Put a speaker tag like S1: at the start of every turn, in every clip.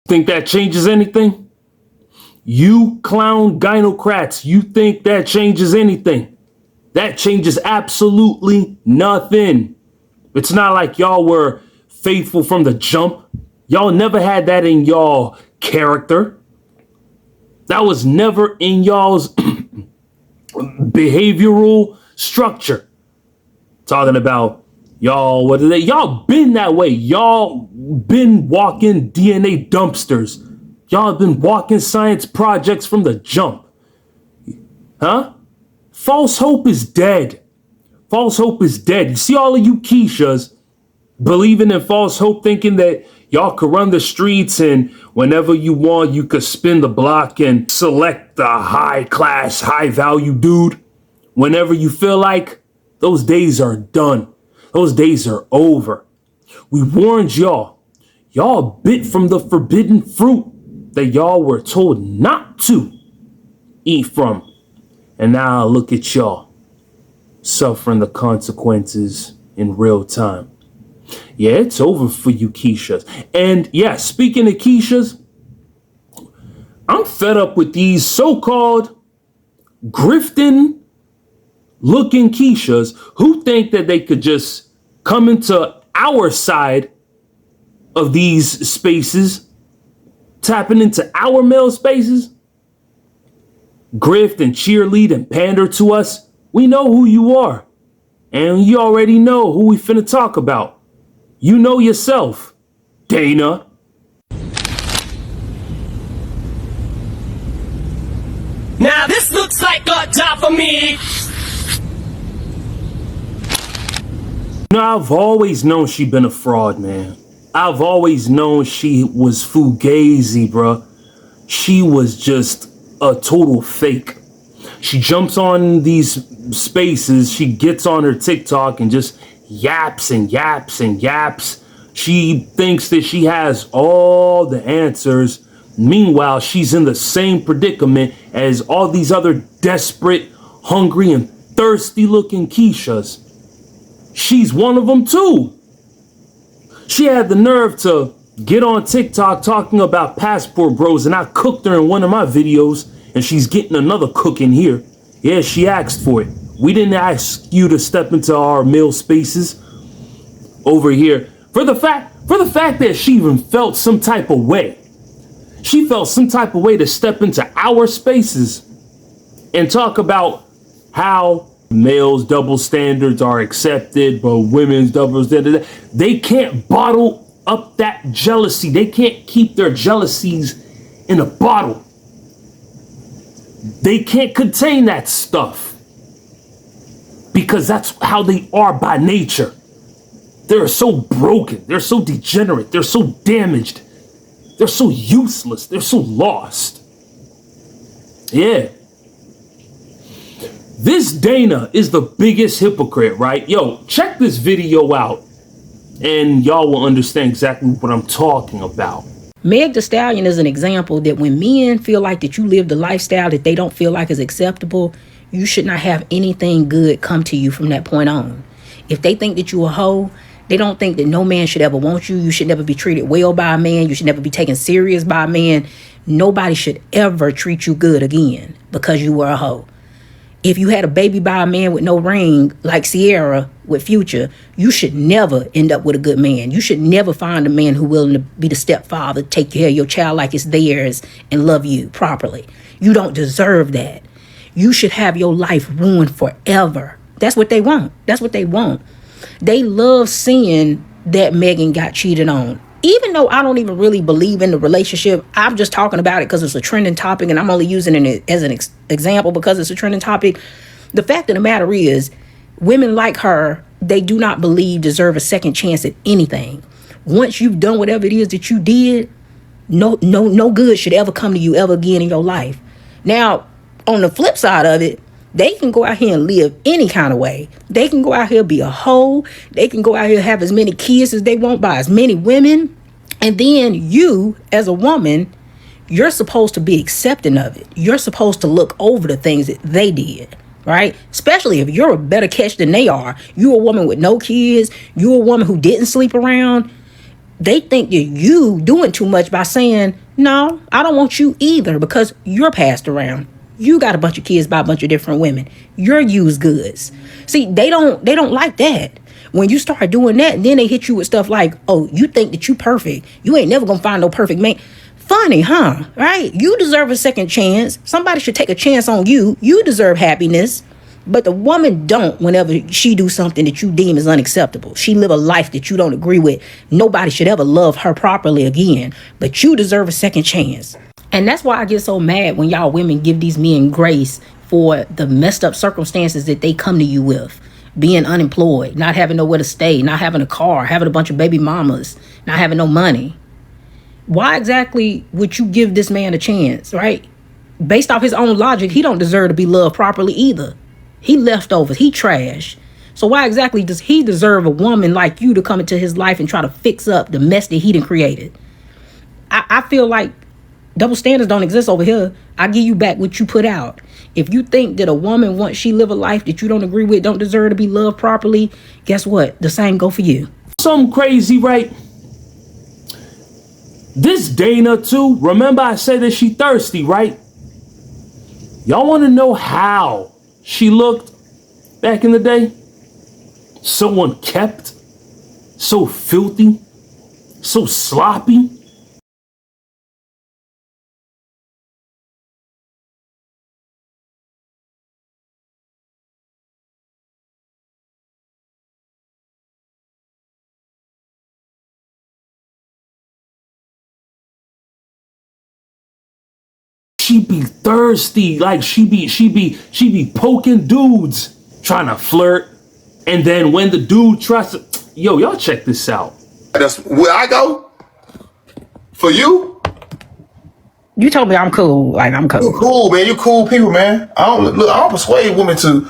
S1: Think that changes anything? You clown gynocrats, you think that changes anything? That changes absolutely nothing. It's not like y'all were faithful from the jump. Y'all never had that in y'all character. That was never in y'all's behavioral structure. Talking about y'all, what are they? Y'all been that way. Y'all been walking DNA dumpsters. Y'all have been walking science projects from the jump. Huh? False hope is dead. False hope is dead. You see all of you Keishas believing in false hope, thinking that y'all could run the streets and whenever you want, you could spin the block and select the high class, high value dude. Whenever you feel like, those days are done. Those days are over. We warned y'all. Y'all bit from the forbidden fruit that y'all were told not to eat from. And now look at y'all suffering the consequences in real time. Yeah, it's over for you Keishas. And yeah, speaking of Keishas, I'm fed up with these so-called grifting looking Keishas who think that they could just come into our side of these spaces, tapping into our male spaces, grift and cheerlead and pander to us. We know who you are. And you already know who we finna talk about. You know yourself, Dana.
S2: Now this looks like a job for me.
S1: I've always known she been a fraud, man. I've always known she was fugazi, bruh. She was just a total fake. She jumps on these spaces, she gets on her TikTok and just yaps and yaps and yaps. She thinks that she has all the answers. Meanwhile, she's in the same predicament as all these other desperate, hungry, and thirsty looking Keishas. She's one of them too. She had the nerve to get on TikTok talking about passport bros, and I cooked her in one of my videos, and she's getting another cook in here. Yeah, she asked for it. We didn't ask you to step into our male spaces over here. For the fact that she even felt some type of way. She felt some type of way to step into our spaces and talk about how males' double standards are accepted, but women's double standards, they can't bottle up that jealousy. They can't keep their jealousies in a bottle. They can't contain that stuff because that's how they are by nature. They're so broken. They're so degenerate. They're so damaged. They're so useless. They're so lost. Yeah. This Dana is the biggest hypocrite, right? Yo, check this video out and y'all will understand exactly what I'm talking about.
S3: Meg Thee Stallion is an example that when men feel like that you live the lifestyle that they don't feel like is acceptable, you should not have anything good come to you from that point on. If they think that you a hoe, they don't think that no man should ever want you. You should never be treated well by a man. You should never be taken serious by a man. Nobody should ever treat you good again because you were a hoe. If you had a baby by a man with no ring, like Sierra with Future, you should never end up with a good man. You should never find a man who's willing to be the stepfather, take care of your child like it's theirs, and love you properly. You don't deserve that. You should have your life ruined forever. That's what they want. That's what they want. They love seeing that Megan got cheated on. Even though I don't even really believe in the relationship, I'm just talking about it because it's a trending topic and I'm only using it as an example because it's a trending topic. The fact of the matter is, women like her, they do not believe deserve a second chance at anything. Once you've done whatever it is that you did, no good should ever come to you ever again in your life. Now, on the flip side of it, they can go out here and live any kind of way. They can go out here be a hoe. They can go out here have as many kids as they want by as many women. And then you, as a woman, you're supposed to be accepting of it. You're supposed to look over the things that they did, right? Especially if you're a better catch than they are. You're a woman with no kids. You're a woman who didn't sleep around. they think that you doing too much by saying, no, I don't want you either, because you're passed around. You got a bunch of kids by a bunch of different women. You're used goods. See, they don't like that. When you start doing that, then they hit you with stuff like, oh, you think that you perfect. You ain't never gonna find no perfect man. Funny, huh? Right? You deserve a second chance. Somebody should take a chance on you. You deserve happiness. But the woman don't whenever she do something that you deem is unacceptable. She live a life that you don't agree with. Nobody should ever love her properly again. But you deserve a second chance. And that's why I get so mad when y'all women give these men grace for the messed up circumstances that they come to you with. Being unemployed, not having nowhere to stay, not having a car, having a bunch of baby mamas, not having no money. Why exactly would you give this man a chance, right? Based off his own logic, he don't deserve to be loved properly either. He leftovers. He trash. So why exactly does he deserve a woman like you to come into his life and try to fix up the mess that he done created? I feel like double standards don't exist over here. I give you back what you put out. If you think that a woman, once she live a life that you don't agree with, don't deserve to be loved properly, guess what? The same go for you.
S1: Something crazy, right? This Dana too, remember I said that she thirsty, right? Y'all want to know how she looked back in the day? So unkept, so filthy, so sloppy. She be thirsty, like she be poking dudes, trying to flirt, and then when the dude tries to, yo, y'all check this out.
S4: That's where I go. For you,
S3: You told me I'm cool. Like, I'm cool.
S4: you cool, man. You cool people, man. I don't persuade women to.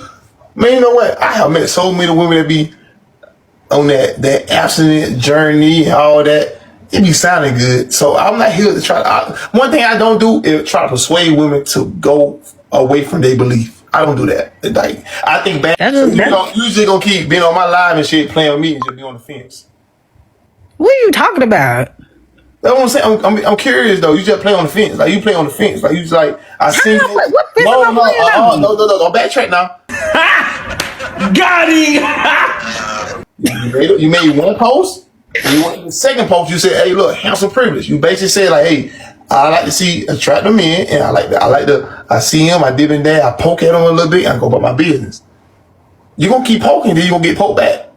S4: Man, you know what? I have met so many women that be on that abstinent journey and all that. It be sounding good. So I'm not here to try to. One thing I don't do is try to persuade women to go away from their belief. I don't do that. Like, I think bad. You usually gonna keep being on my live and shit, playing with me and just be on the fence.
S3: What are you talking about?
S4: That's what I'm saying. I'm curious though. You just play on the fence. Like, you play on the fence. Like, you just like, I see.
S3: What fence am I playing on?
S4: No. Don't backtrack now.
S1: Got him.
S4: You made one post. You went to the second post. You said, "Hey, look, handsome privilege." You basically said, like, "Hey, I like to see attractive men, and I see him. I dip in there. I poke at him a little bit. And I go about my business." You gonna keep poking, then you gonna get poked back.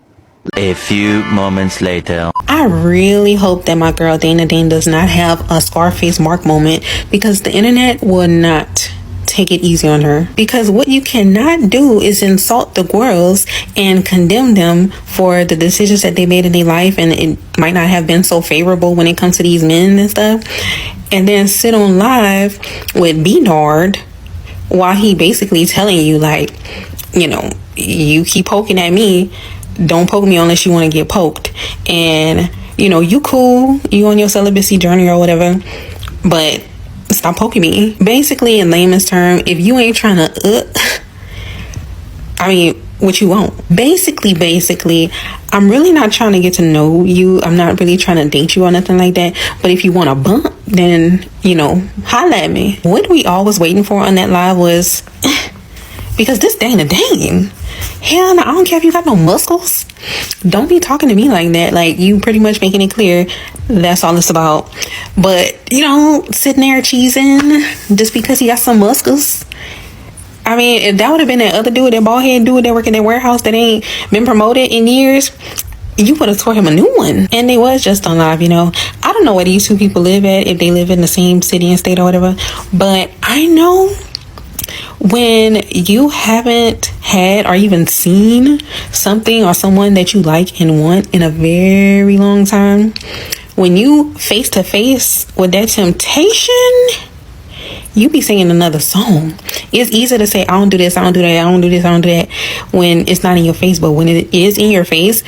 S5: A few moments later.
S6: I really hope that my girl Dana Dane does not have a Scarface Mark moment, because the internet will not take it easy on her. Because what you cannot do is insult the girls and condemn them for the decisions that they made in their life, and it might not have been so favorable when it comes to these men and stuff, and then sit on live with Bernard while he basically telling you, like, you know, you keep poking at me, don't poke me unless you want to get poked, and you know, you cool, you on your celibacy journey or whatever, but stop poking me. Basically, in layman's term, if you ain't trying to what you want. Basically, I'm really not trying to get to know you. I'm not really trying to date you or nothing like that. But if you want to bump, then, you know, holla at me. What we all was waiting for on that live was, because this Dana Dane, hell no, I don't care if you got no muscles. Don't be talking to me like that. Like, you pretty much making it clear that's all it's about. But, you know, sitting there cheesing just because he got some muscles. I mean, if that would have been that other dude, that bald head dude that work in that warehouse that ain't been promoted in years, you would have taught him a new one. And they was just on live, you know. I don't know where these two people live at, if they live in the same city and state or whatever. But I know when you haven't had or even seen something or someone that you like and want in a very long time, when you face to face with that temptation, you be singing another song. It's easy to say, I don't do this, I don't do that, I don't do this, I don't do that, when it's not in your face. But when it is in your face,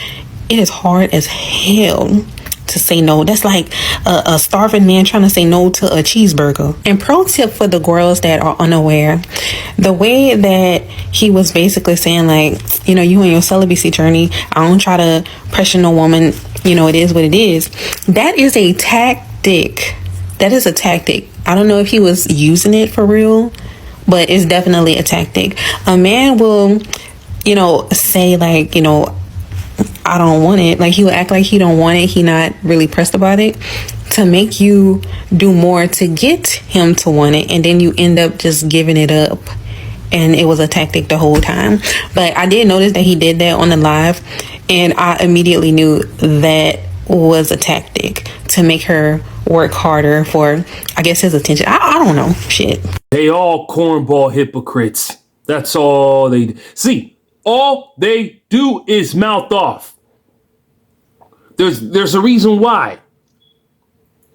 S6: it is hard as hell to say no. That's like a starving man trying to say no to a cheeseburger. And pro tip for the girls that are unaware, the way that he was basically saying, like, you know, you on your celibacy journey, I don't try to pressure no woman it is what it is. That is a tactic. That is a tactic. I don't know if he was using it for real, but it's definitely a tactic. A man will, say like, I don't want it. Like, he will act like he don't want it. He not really pressed about it to make you do more to get him to want it. And then you end up just giving it up. And it was a tactic the whole time. But I did notice that he did that on the live. And I immediately knew that was a tactic to make her work harder for, I guess, his attention. I don't know. Shit.
S1: They all cornball hypocrites. That's all they do. See, all they do is mouth off. There's a reason why.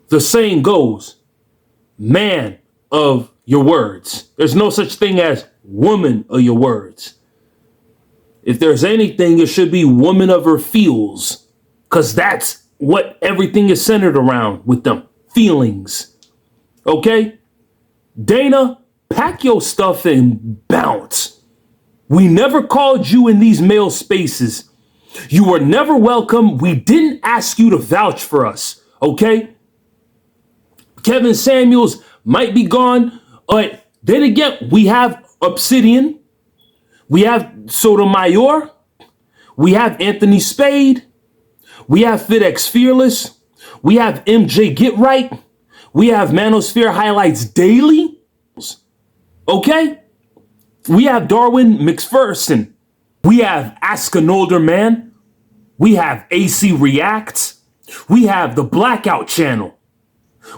S1: The saying goes, man of your words. There's no such thing as woman of your words. If there's anything, it should be woman of her feels, because that's what everything is centered around with them. Feelings. Okay? Dana, pack your stuff and bounce. We never called you in these male spaces. You were never welcome. We didn't ask you to vouch for us. Okay? Kevin Samuels might be gone, but then again, we have Obsidian, we have Sotomayor, we have Anthony Spade, we have FedEx Fearless, we have MJ Get Right, we have Manosphere Highlights Daily, okay? We have Darwin McPherson, we have Ask an Older Man, we have AC Reacts, we have the Blackout Channel,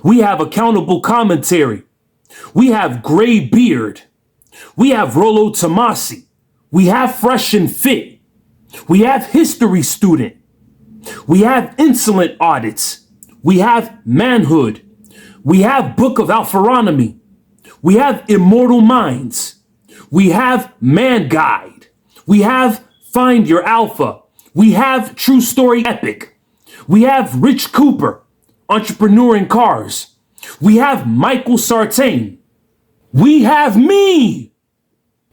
S1: we have Accountable Commentary, we have Gray Beard, we have Rollo Tomasi, we have Fresh and Fit, we have History Student, we have Insolent Audits, we have Manhood, we have Book of Alpharonomy, we have Immortal Minds, we have Man Guide, we have Find Your Alpha, we have True Story Epic, we have Rich Cooper, Entrepreneur in Cars, we have Michael Sartain, we have me.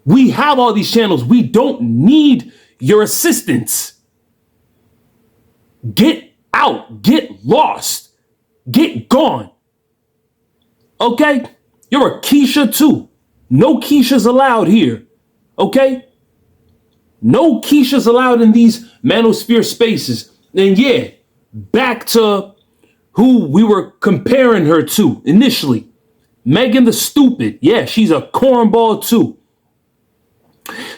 S1: We have all these channels. We don't need your assistance. Get out, get lost, get gone. Okay? You're a Keisha too. No Keishas allowed here. Okay? No Keishas allowed in these manosphere spaces. And yeah, back to who we were comparing her to initially. Megan the Stupid. Yeah, she's a cornball too.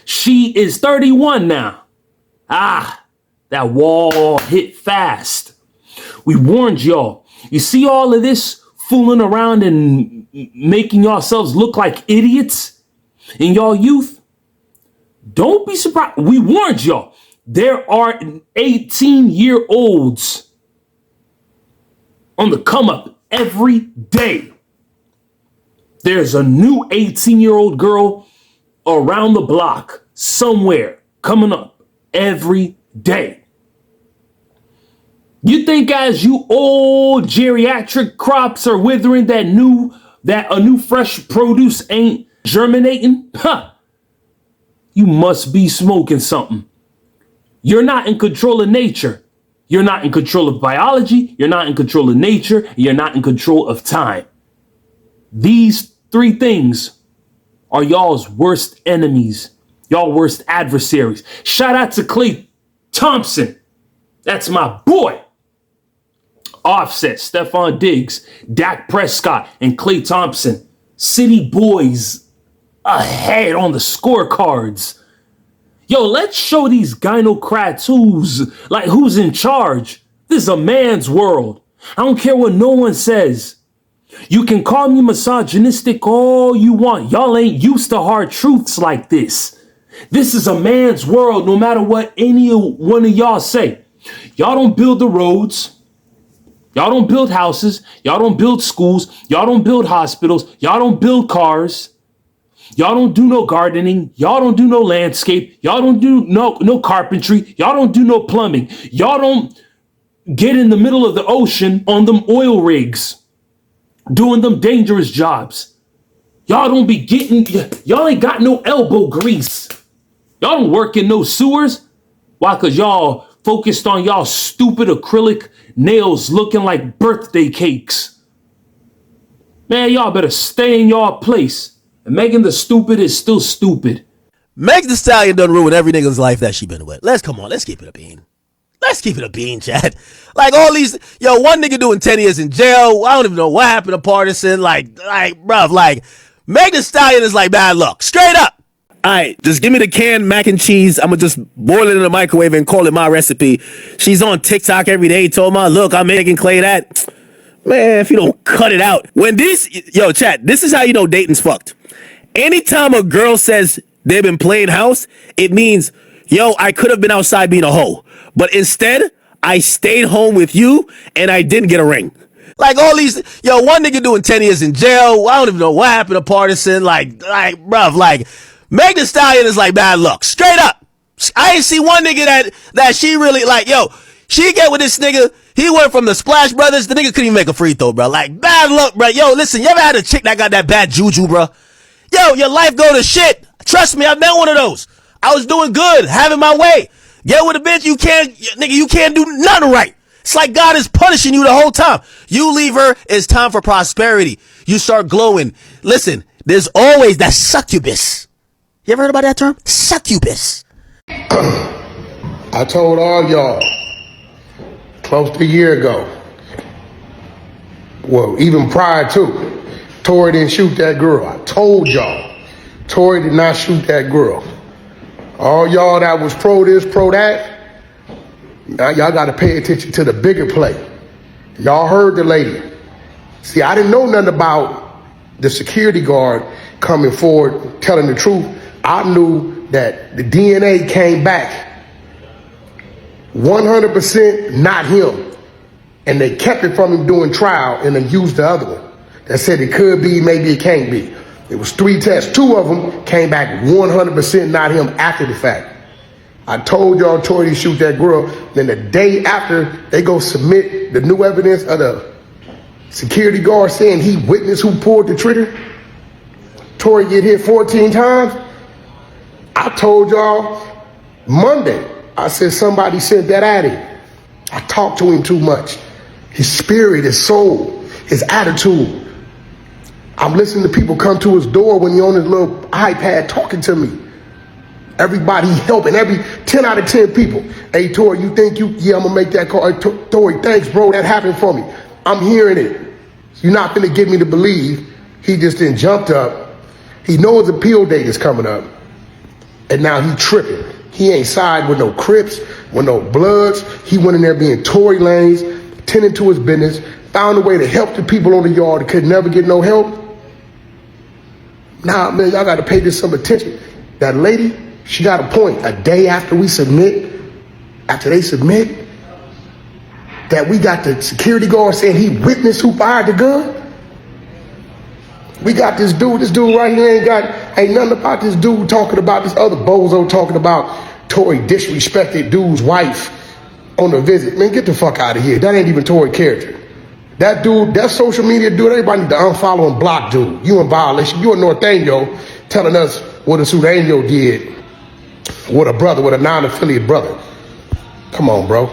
S1: She is 31 now. That wall hit fast. We warned y'all. You see all of this fooling around and making yourselves look like idiots in y'all youth? Don't be surprised. We warned y'all. There are 18-year-olds on the come up every day. There's a new 18-year-old girl around the block somewhere coming up every day. You think as you old geriatric crops are withering that a new fresh produce ain't germinating? Huh. You must be smoking something. You're not in control of nature. You're not in control of biology. You're not in control of nature. You're not in control of time. These three things are y'all's worst enemies, y'all worst adversaries. Shout out to Klay Thompson. That's my boy. Offset, Stephon Diggs, Dak Prescott, and Klay Thompson. City boys ahead on the scorecards. Yo, let's show these gynocrats who's in charge. This is a man's world. I don't care what no one says. You can call me misogynistic all you want. Y'all ain't used to hard truths like this. This is a man's world, no matter what any one of y'all say. Y'all don't build the roads. Y'all don't build houses. Y'all don't build schools. Y'all don't build hospitals. Y'all don't build cars. Y'all don't do no gardening. Y'all don't do no landscape. Y'all don't do no carpentry. Y'all don't do no plumbing. Y'all don't get in the middle of the ocean on them oil rigs, doing them dangerous jobs. Y'all y'all ain't got no elbow grease. Y'all don't work in no sewers. Why? Because y'all focused on y'all stupid acrylic nails looking like birthday cakes. Man, y'all better stay in y'all place. And Megan the Stupid is still stupid.
S7: Megan Thee Stallion done ruin every nigga's life that she been with. Let's keep it a bean. Let's keep it a bean, Chad. Like all these, one nigga doing 10 years in jail. I don't even know what happened to Partisan. Bruv, Megan Thee Stallion is like bad luck. Straight up. All right, just give me the canned mac and cheese. I'm going to just boil it in the microwave and call it my recipe. She's on TikTok every day. Told me, look, I'm making Klay that. Man, if you don't cut it out. Chat, this is how you know dating's fucked. Anytime a girl says they've been playing house, it means, I could have been outside being a hoe. But instead, I stayed home with you and I didn't get a ring. Like all these, one nigga doing 10 years in jail. I don't even know what happened to Partisan. Megan Thee Stallion is like bad luck. Straight up. I ain't see one nigga that she really she get with this nigga. He went from the Splash Brothers. The nigga couldn't even make a free throw, bro. Like bad luck, bro. Listen, you ever had a chick that got that bad juju, bro? Your life go to shit. Trust me, I've been one of those. I was doing good, having my way. Get with a bitch, you can't do nothing right. It's like God is punishing you the whole time. You leave her, it's time for prosperity. You start glowing. Listen, there's always that succubus. You ever heard about that term? Succubus.
S4: I told all y'all close to a year ago, well, even prior to, Tory didn't shoot that girl. I told y'all, Tory did not shoot that girl. All y'all that was pro this, pro that, now y'all got to pay attention to the bigger play. Y'all heard the lady. See, I didn't know nothing about the security guard coming forward, telling the truth. I knew that the DNA came back 100% not him. And they kept it from him doing trial and then used the other one. That said it could be, maybe it can't be. It was 3 tests. 2 of them came back 100% not him after the fact. I told y'all Tory to shoot that girl. Then the day after, they go submit the new evidence of the security guard saying he witnessed who pulled the trigger. Tory get hit 14 times. I told y'all Monday, I said somebody sent that at him. I talked to him too much. His spirit, his soul, his attitude. I'm listening to people come to his door when he on his little iPad talking to me. Everybody helping, every 10 out of 10 people. Hey, Tory, you think yeah, I'm gonna make that call. Hey, Tory, thanks, bro, that happened for me. I'm hearing it. You're not gonna get me to believe he just then jumped up. He knows his appeal date is coming up. And now he tripping. He ain't side with no Crips, with no Bloods. He went in there being Tory Lanez, tending to his business, found a way to help the people on the yard that could never get no help. Nah, man, y'all gotta pay this some attention. That lady, she got a point. A day after we submit, after they submit, that we got the security guard saying he witnessed who fired the gun. We got this dude right here ain't nothing about this dude talking about this other bozo talking about Tory disrespected dude's wife on the visit. Man, get the fuck out of here. That ain't even Tory character. That dude, that social media dude, everybody need to unfollow and block dude. You in violation. You a Northano telling us what a Sudanio did with a brother, with a non-affiliate brother. Come on, bro.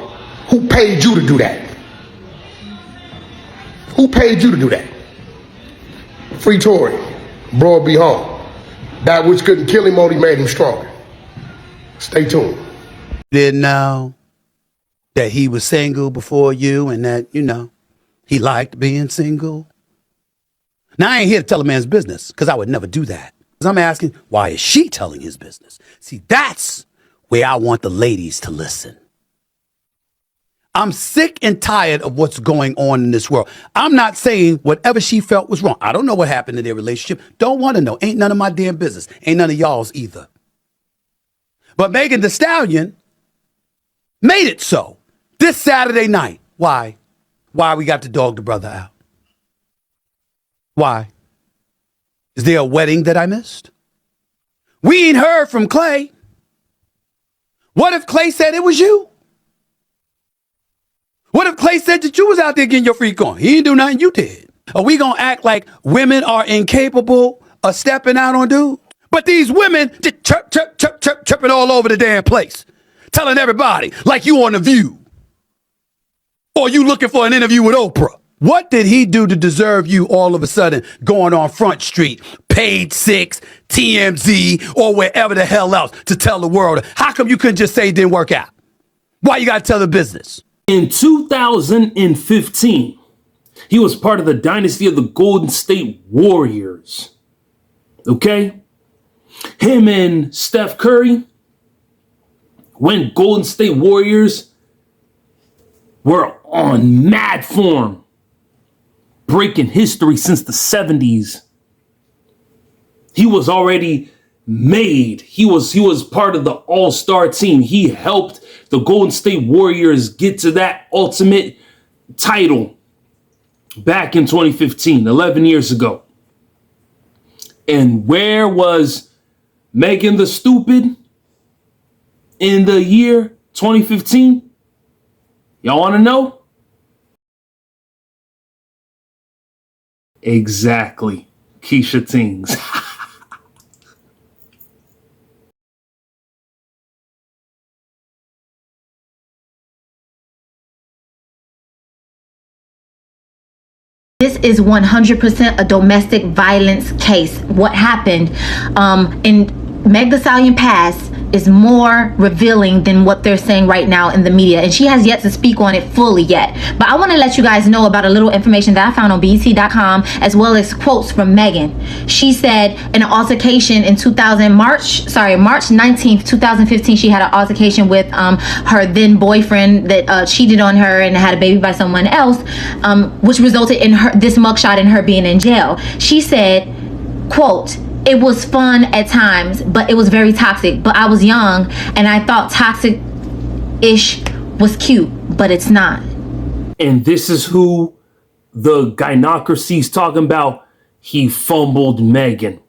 S4: Who paid you to do that? Who paid you to do that? Free Tory. Bro, be home. That which couldn't kill him only made him stronger. Stay tuned.
S8: Didn't know that he was single before you and that, he liked being single. Now, I ain't here to tell a man's business because I would never do that. Because I'm asking, why is she telling his business? See, that's where I want the ladies to listen. I'm sick and tired of what's going on in this world. I'm not saying whatever she felt was wrong. I don't know what happened in their relationship. Don't want to know. Ain't none of my damn business. Ain't none of y'all's either. But Megan Thee Stallion made it so this Saturday night. Why? Why we got to dog the brother out? Why? Is there a wedding that I missed? We ain't heard from Klay. What if Klay said it was you? What if Klay said that you was out there getting your freak on? He didn't do nothing, you did. Are we going to act like women are incapable of stepping out on dudes? But these women just chirping all over the damn place. telling everybody like you on The View. Or you looking for an interview with Oprah. What did he do to deserve you all of a sudden going on Front Street, Page 6, TMZ, or wherever the hell else to tell the world? How come you couldn't just say it didn't work out? Why you got to tell the business?
S1: In 2015, he was part of the dynasty of the Golden State Warriors. Okay? Him and Steph Curry, when Golden State Warriors were on mad form, breaking history since the 70s. He was already made. He was part of the all-star team. He helped the Golden State Warriors get to that ultimate title back in 2015, 11 years ago. And where was Megan the Stupid in the year 2015? Y'all want to know? Exactly. Keisha Tings.
S9: This is 100% a domestic violence case. What happened in Meg Thee Stallion Pass is more revealing than what they're saying right now in the media, and she has yet to speak on it fully yet. But I want to let you guys know about a little information that I found on BET.com, as well as quotes from Megan. She said in an altercation in March 19th, 2015, she had an altercation with her then boyfriend that cheated on her and had a baby by someone else, which resulted in this mugshot and her being in jail. She said, quote, "It was fun at times, but it was very toxic. But I was young and I thought toxic-ish was cute, but it's not."
S1: And this is who the gynocracy is talking about. He fumbled Megan.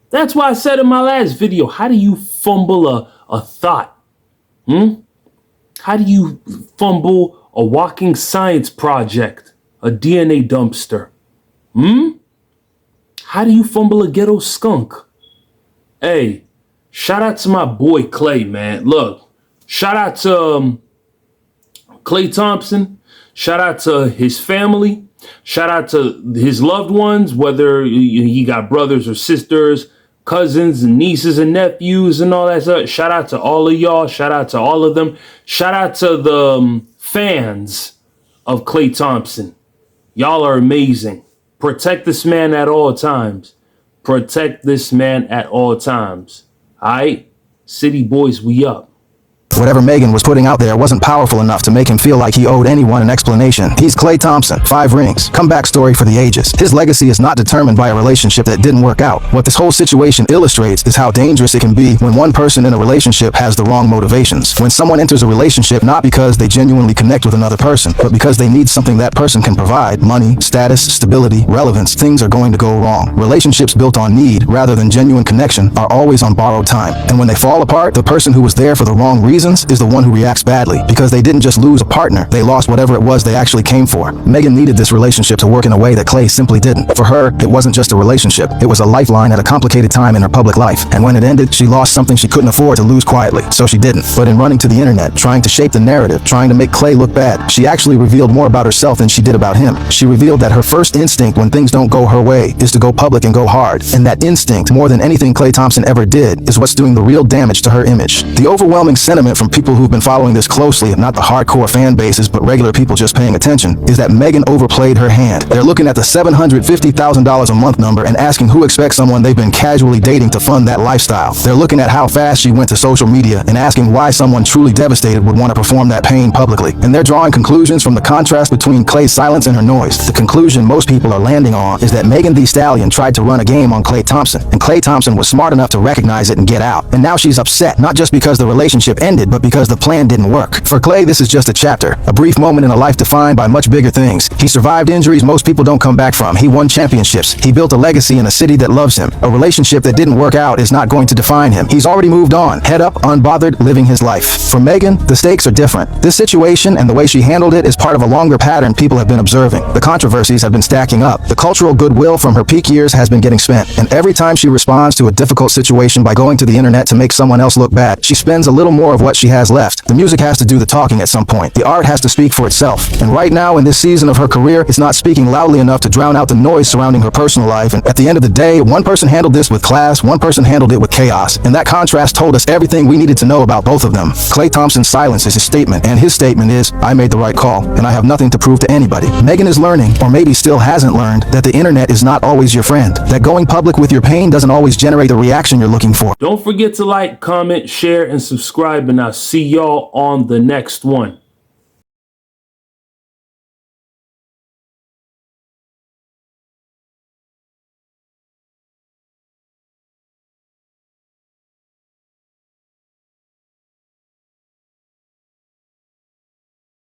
S1: That's why I said in my last video, how do you fumble a thought? How do you fumble a walking science project, a DNA dumpster? How do you fumble a ghetto skunk? Hey, shout out to my boy Klay, man. Look, shout out to Klay Thompson. Shout out to his family. Shout out to his loved ones, whether he got brothers or sisters, cousins and nieces and nephews and all that stuff. Shout out to all of y'all. Shout out to all of them. Shout out to the fans of Klay Thompson. Y'all are amazing. Protect this man at all times. Protect this man at all times. All right? City boys, we up.
S10: Whatever Megan was putting out there wasn't powerful enough to make him feel like he owed anyone an explanation. He's Klay Thompson, 5 rings, comeback story for the ages. His legacy is not determined by a relationship that didn't work out. What this whole situation illustrates is how dangerous it can be when one person in a relationship has the wrong motivations. When someone enters a relationship not because they genuinely connect with another person, but because they need something that person can provide, money, status, stability, relevance, things are going to go wrong. Relationships built on need rather than genuine connection are always on borrowed time. And when they fall apart, the person who was there for the wrong reasons is the one who reacts badly, because they didn't just lose a partner, they lost whatever it was they actually came for. Megan needed this relationship to work in a way that Klay simply didn't. For her, it wasn't just a relationship, it was a lifeline at a complicated time in her public life. And when it ended, she lost something she couldn't afford to lose quietly, so she didn't. But in running to the internet, trying to shape the narrative, trying to make Klay look bad, she actually revealed more about herself than she did about him. She revealed that her first instinct when things don't go her way is to go public and go hard. And that instinct, more than anything Klay Thompson ever did, is what's doing the real damage to her image. The overwhelming sentiment from people who've been following this closely, not the hardcore fan bases, but regular people just paying attention, is that Megan overplayed her hand. They're looking at the $750,000 a month number and asking who expects someone they've been casually dating to fund that lifestyle. They're looking at how fast she went to social media and asking why someone truly devastated would want to perform that pain publicly. And they're drawing conclusions from the contrast between Klay's silence and her noise. The conclusion most people are landing on is that Megan Thee Stallion tried to run a game on Klay Thompson, and Klay Thompson was smart enough to recognize it and get out. And now she's upset, not just because the relationship ended, but because the plan didn't work. For Klay, this is just a chapter, a brief moment in a life defined by much bigger things. He survived injuries most people don't come back from. He won championships. He built a legacy in a city that loves him. A relationship that didn't work out is not going to define him. He's already moved on, head up, unbothered, living his life. For Megan, the stakes are different. This situation and the way she handled it is part of a longer pattern people have been observing. The controversies have been stacking up. The cultural goodwill from her peak years has been getting spent. And every time she responds to a difficult situation by going to the internet to make someone else look bad, she spends a little more of what what she has left. The music has to do the talking at some point. The art has to speak for itself. And right now, in this season of her career, it's not speaking loudly enough to drown out the noise surrounding her personal life. And at the end of the day, one person handled this with class, one person handled it with chaos. And that contrast told us everything we needed to know about both of them. Klay Thompson's silence is his statement, and his statement is, I made the right call, and I have nothing to prove to anybody. Megan is learning, or maybe still hasn't learned, that the internet is not always your friend. That going public with your pain doesn't always generate the reaction you're looking for.
S1: Don't forget to like, comment, share, and subscribe, and I'll see y'all on the next one.